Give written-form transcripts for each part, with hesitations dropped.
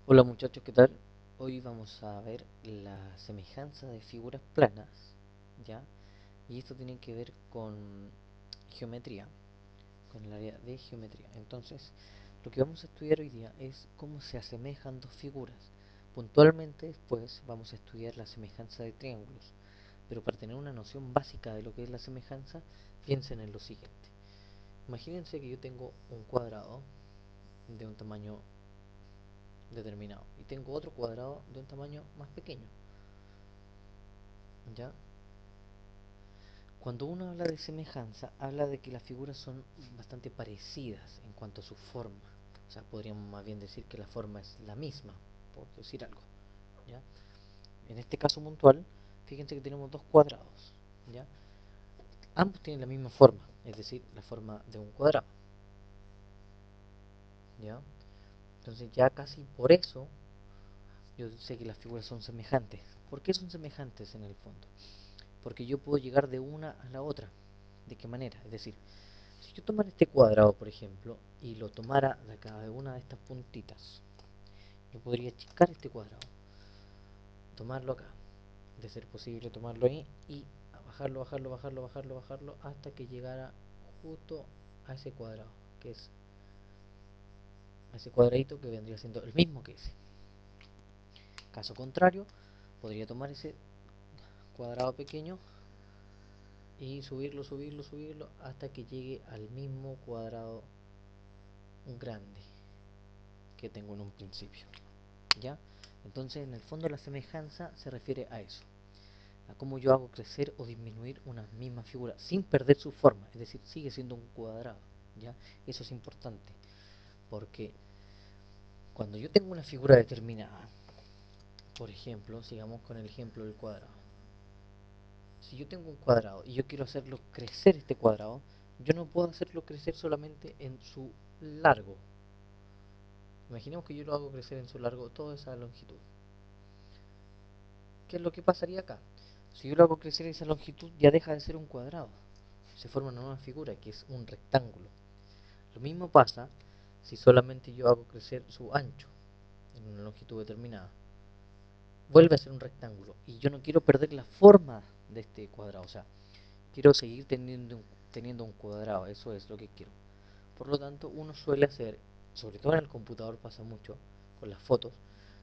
Hola muchachos, ¿qué tal? Hoy vamos a ver la semejanza de figuras planas, ¿ya? Y esto tiene que ver con geometría, con el área de geometría. Entonces, lo que vamos a estudiar hoy día es cómo se asemejan dos figuras. Puntualmente después vamos a estudiar la semejanza de triángulos, pero para tener una noción básica de lo que es la semejanza, piensen en lo siguiente. Imagínense que yo tengo un cuadrado de un tamaño determinado y tengo otro cuadrado de un tamaño más pequeño, ¿ya? Cuando uno habla de semejanza, habla de que las figuras son bastante parecidas en cuanto a su forma. O sea, podríamos más bien decir que la forma es la misma, por decir algo, ¿ya? En este caso puntual, fíjense que tenemos dos cuadrados, ¿ya? Ambos tienen la misma forma, es decir, la forma de un cuadrado, ¿ya? Entonces ya casi por eso yo sé que las figuras son semejantes. ¿Por qué son semejantes en el fondo? Porque yo puedo llegar de una a la otra. ¿De qué manera? Es decir, si yo tomara este cuadrado, por ejemplo, y lo tomara de cada una de estas puntitas, yo podría achicar este cuadrado, tomarlo acá, de ser posible tomarlo ahí y bajarlo, bajarlo, bajarlo, bajarlo, bajarlo hasta que llegara justo a ese cuadrado, que es a ese cuadradito que vendría siendo el mismo que ese. Caso contrario, podría tomar ese cuadrado pequeño y subirlo, subirlo, subirlo hasta que llegue al mismo cuadrado grande que tengo en un principio, ¿ya? Entonces, en el fondo la semejanza se refiere a eso, a cómo yo hago crecer o disminuir una misma figura sin perder su forma, es decir, sigue siendo un cuadrado, ¿ya? Eso es importante, porque cuando yo tengo una figura determinada, por ejemplo, sigamos con el ejemplo del cuadrado. Si yo tengo un cuadrado y yo quiero hacerlo crecer este cuadrado, yo no puedo hacerlo crecer solamente en su largo. Imaginemos que yo lo hago crecer en su largo toda esa longitud. ¿Qué es lo que pasaría acá? Si yo lo hago crecer esa longitud, ya deja de ser un cuadrado. Se forma una nueva figura que es un rectángulo. Lo mismo pasa si solamente yo hago crecer su ancho en una longitud determinada. Vuelve a ser un rectángulo y yo no quiero perder la forma de este cuadrado. O sea, quiero seguir teniendo un cuadrado. Eso es lo que quiero. Por lo tanto, uno suele hacer, sobre todo en el computador pasa mucho con las fotos,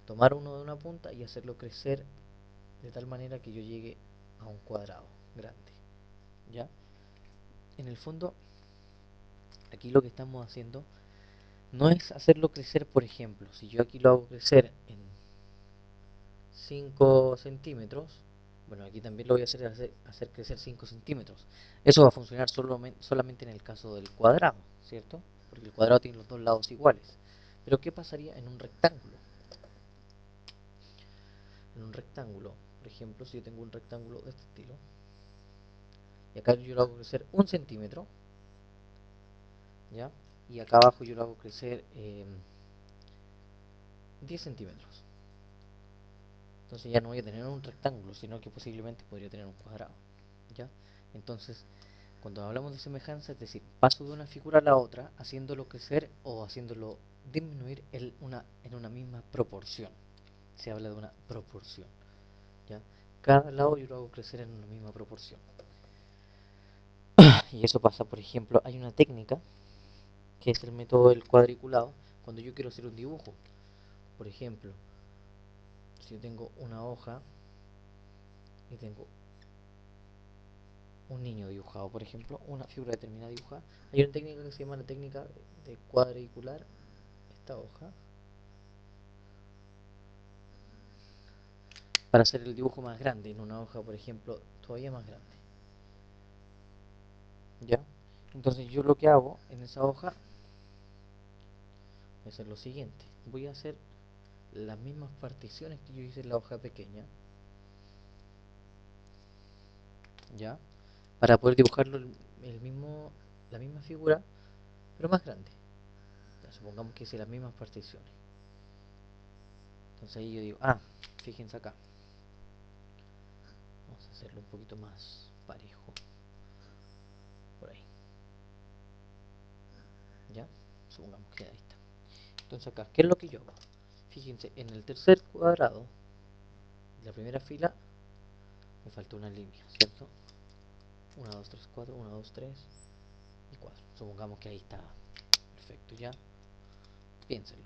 tomar uno de una punta y hacerlo crecer de tal manera que yo llegue a un cuadrado grande, ¿ya? En el fondo, aquí lo que estamos haciendo no es hacerlo crecer, por ejemplo, si yo aquí lo hago crecer en 5 centímetros, bueno, aquí también lo voy a hacer crecer 5 centímetros. Eso va a funcionar solamente en el caso del cuadrado, ¿cierto? Porque el cuadrado tiene los dos lados iguales. Pero ¿qué pasaría en un rectángulo? En un rectángulo, por ejemplo, si yo tengo un rectángulo de este estilo, y acá yo lo hago crecer 1 centímetro, ¿ya? Y acá abajo yo lo hago crecer 10 centímetros. Entonces ya no voy a tener un rectángulo, sino que posiblemente podría tener un cuadrado, ¿ya? Entonces, cuando hablamos de semejanza, es decir, paso de una figura a la otra, haciéndolo crecer o haciéndolo disminuir en una misma proporción. Se habla de una proporción, ¿ya? Cada lado yo lo hago crecer en una misma proporción. Y eso pasa, por ejemplo, hay una técnica que es el método del cuadriculado, cuando yo quiero hacer un dibujo. Por ejemplo, si yo tengo una hoja y tengo un niño dibujado, por ejemplo, una figura determinada dibujada, hay una técnica que se llama la técnica de cuadricular esta hoja para hacer el dibujo más grande en una hoja, por ejemplo, todavía más grande, ¿ya? Entonces yo lo que hago en esa hoja es hacer lo siguiente, voy a hacer las mismas particiones que yo hice en la hoja pequeña, ¿ya? Para poder dibujarlo el mismo, la misma figura, pero más grande. Ya, supongamos que hice las mismas particiones. Entonces ahí yo digo, fíjense acá, vamos a hacerlo un poquito más parejo, por ahí, ¿ya? Supongamos que ahí está. Entonces acá, ¿qué es lo que yo hago? Fíjense, en el tercer cuadrado, la primera fila, me falta una línea, ¿cierto? 1, 2, 3, 4, 1, 2, 3 y 4. Supongamos que ahí está. Perfecto, ya. Piénsenlo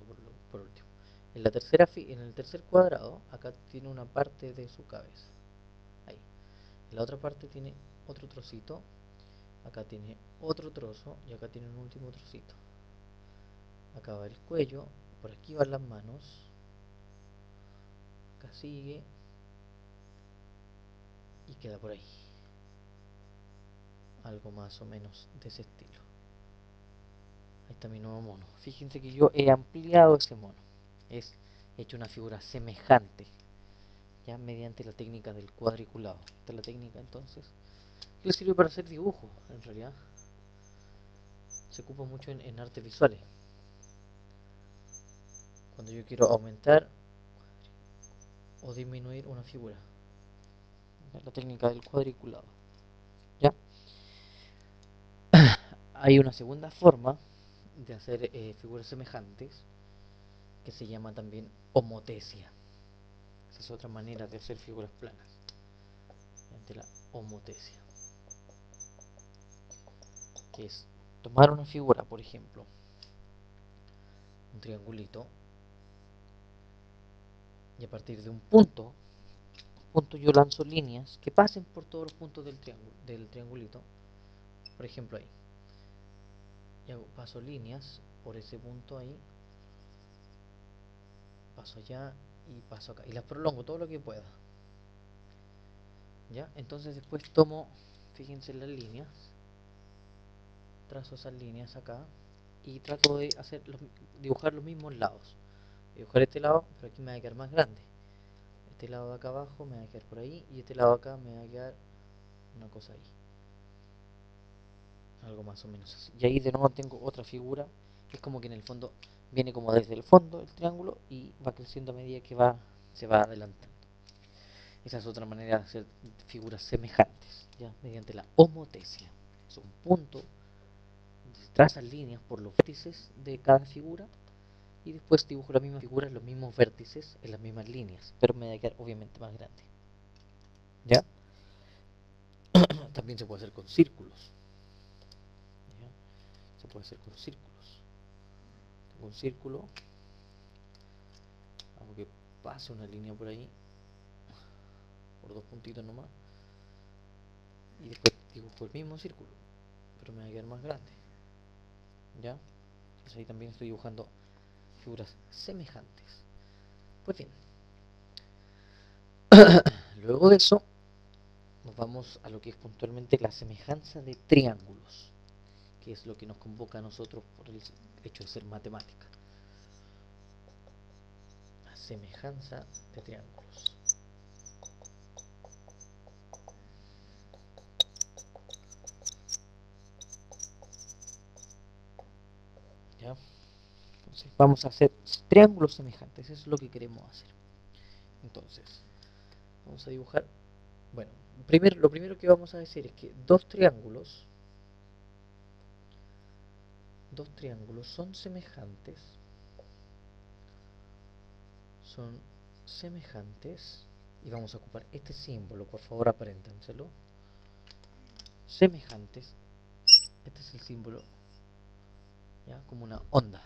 por último. En el tercer cuadrado, acá tiene una parte de su cabeza. Ahí. En la otra parte tiene otro trocito. Acá tiene otro trozo y acá tiene un último trocito. Acá va el cuello, por aquí van las manos. Acá sigue y queda por ahí. Algo más o menos de ese estilo. Ahí está mi nuevo mono. Fíjense que yo he ampliado ese mono. He hecho una figura semejante, ya mediante la técnica del cuadriculado. Esta es la técnica entonces que le sirve para hacer dibujos, en realidad. Se ocupa mucho en artes visuales. Cuando yo quiero aumentar o disminuir una figura. Esta es la técnica del cuadriculado. ¿Ya? Hay una segunda forma de hacer figuras semejantes que se llama también homotesia. Esa es otra manera de hacer figuras planas, mediante la homotesia, que es tomar una figura, por ejemplo, un triangulito, y a partir de un punto yo lanzo líneas que pasen por todos los puntos del triangulito, por ejemplo ahí, y paso líneas por ese punto ahí, paso allá y paso acá, y las prolongo todo lo que pueda, ¿ya? Entonces después tomo, fíjense en las líneas, trazo esas líneas acá y trato de dibujar los mismos lados. Dibujar este lado, pero aquí me va a quedar más grande. Este lado de acá abajo me va a quedar por ahí y este lado de acá me va a quedar una cosa ahí. Algo más o menos así. Y ahí de nuevo tengo otra figura, que es como que en el fondo viene como desde el fondo el triángulo y va creciendo a medida que se va adelantando. Esa es otra manera de hacer figuras semejantes, ¿ya? Mediante la homotesia. Es un punto, se trazan líneas por los vértices de cada figura y después dibujo la misma figura en los mismos vértices, en las mismas líneas, pero me va a quedar obviamente más grande. ¿Ya? También se puede hacer con círculos. ¿Ya? Se puede hacer con círculos. Tengo un círculo, hago que pase una línea por ahí, por dos puntitos nomás, y después dibujo el mismo círculo, pero me va a quedar más grande. ¿Ya? Entonces ahí también estoy dibujando figuras semejantes. Pues bien, luego de eso nos vamos a lo que es puntualmente la semejanza de triángulos, que es lo que nos convoca a nosotros por el hecho de ser matemática. La semejanza de triángulos. ¿Ya? Entonces vamos a hacer triángulos semejantes, eso es lo que queremos hacer. Entonces, vamos a dibujar, bueno, lo primero que vamos a decir es que dos triángulos son semejantes, y vamos a ocupar este símbolo, por favor apréndanselo, semejantes, este es el símbolo, ¿ya? Como una onda,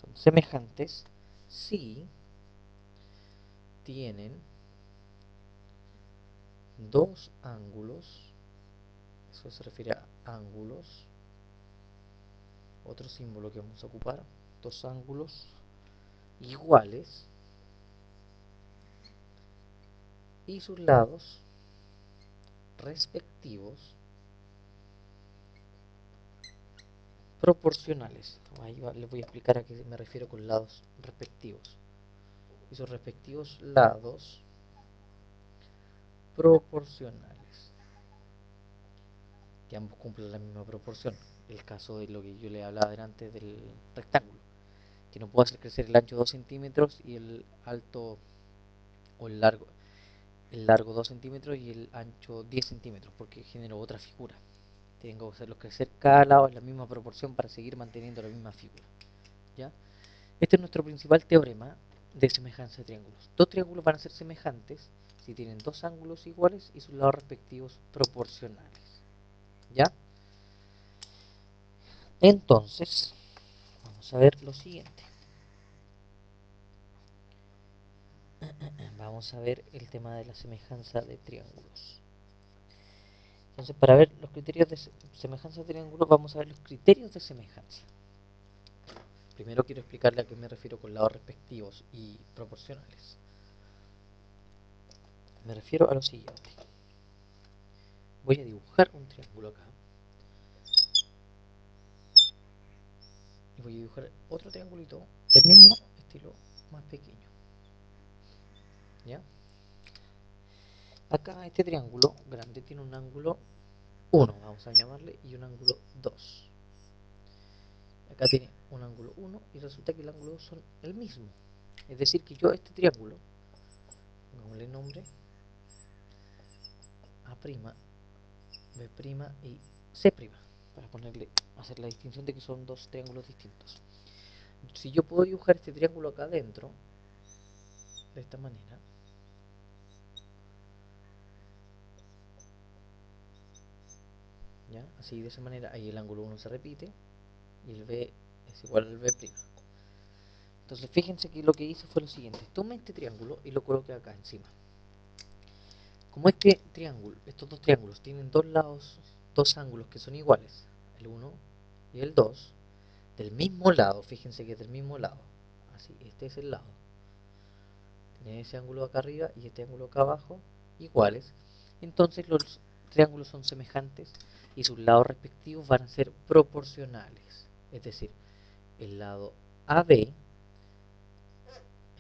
son semejantes si tienen dos ángulos, eso se refiere a ángulos, otro símbolo que vamos a ocupar, dos ángulos iguales y sus lados respectivos proporcionales. Ahí les voy a explicar a qué me refiero con lados respectivos. Y sus respectivos lados proporcionales, que ambos cumplen la misma proporción. El caso de lo que yo le hablaba delante del rectángulo, que no puedo hacer crecer el ancho 2 centímetros y el alto o el largo 2 centímetros y el ancho 10 centímetros, porque genero otra figura. Tengo que hacerlos crecer cada lado en la misma proporción para seguir manteniendo la misma figura, ¿ya? Este es nuestro principal teorema de semejanza de triángulos. Dos triángulos van a ser semejantes si tienen dos ángulos iguales y sus lados respectivos proporcionales. ¿Ya? Entonces, vamos a ver lo siguiente. Vamos a ver el tema de la semejanza de triángulos. Entonces, para ver los criterios de semejanza de triángulos, vamos a ver los criterios de semejanza. Primero quiero explicarle a qué me refiero con lados respectivos y proporcionales. Me refiero a lo siguiente. Voy a dibujar un triángulo acá. Y voy a dibujar otro triangulito del mismo estilo, más pequeño. ¿Ya? Acá este triángulo grande tiene un ángulo 1, vamos a llamarle, y un ángulo 2. Acá tiene un ángulo 1 y resulta que el ángulo 2 son el mismo. Es decir, que yo este triángulo, pongámosle nombre A', B' y C', para hacer la distinción de que son dos triángulos distintos. Si yo puedo dibujar este triángulo acá adentro, de esta manera, ¿ya? Así, de esa manera, ahí el ángulo 1 se repite y el B es igual al B'. Entonces fíjense que lo que hice fue lo siguiente: tomé este triángulo y lo coloqué acá encima. Como este triángulo, estos dos triángulos tienen dos lados, dos ángulos que son iguales, el 1 y el 2, del mismo lado, fíjense que es del mismo lado, así, este es el lado, tienen ese ángulo acá arriba y este ángulo acá abajo, iguales, entonces los triángulos son semejantes y sus lados respectivos van a ser proporcionales, es decir, el lado AB,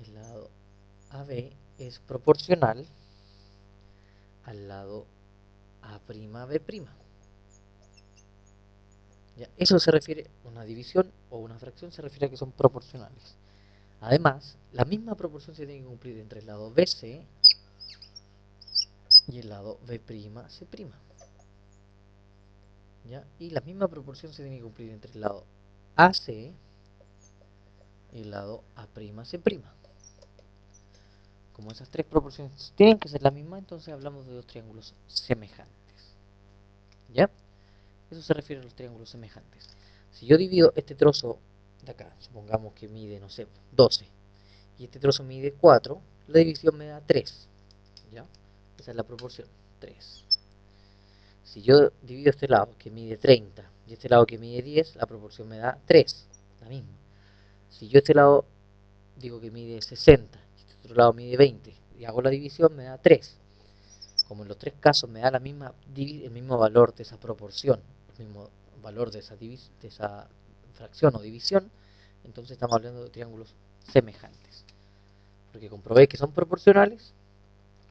el lado AB es proporcional al lado A'B'. ¿Ya? Eso se refiere a una división o una fracción, se refiere a que son proporcionales. Además, la misma proporción se tiene que cumplir entre el lado BC y el lado B'C'. ¿Ya? Y la misma proporción se tiene que cumplir entre el lado AC y el lado A'C'. Como esas tres proporciones tienen que ser la misma, entonces hablamos de dos triángulos semejantes. ¿Ya? Eso se refiere a los triángulos semejantes. Si yo divido este trozo de acá, supongamos que mide, no sé, 12, y este trozo mide 4, la división me da 3. ¿Ya? Esa es la proporción, 3. Si yo divido este lado que mide 30 y este lado que mide 10, la proporción me da 3, la misma. Si yo este lado digo que mide 60 y este otro lado mide 20 y hago la división, me da 3. Como en los tres casos me da el mismo valor de esa proporción, el mismo valor de esa fracción o división, entonces estamos hablando de triángulos semejantes. Porque comprobé que son proporcionales,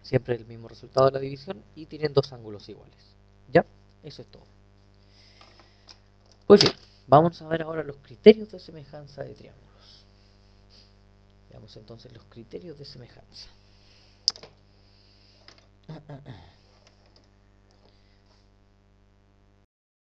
siempre el mismo resultado de la división, y tienen dos ángulos iguales. ¿Ya? Eso es todo. Pues bien, vamos a ver ahora los criterios de semejanza de triángulos. Veamos entonces los criterios de semejanza.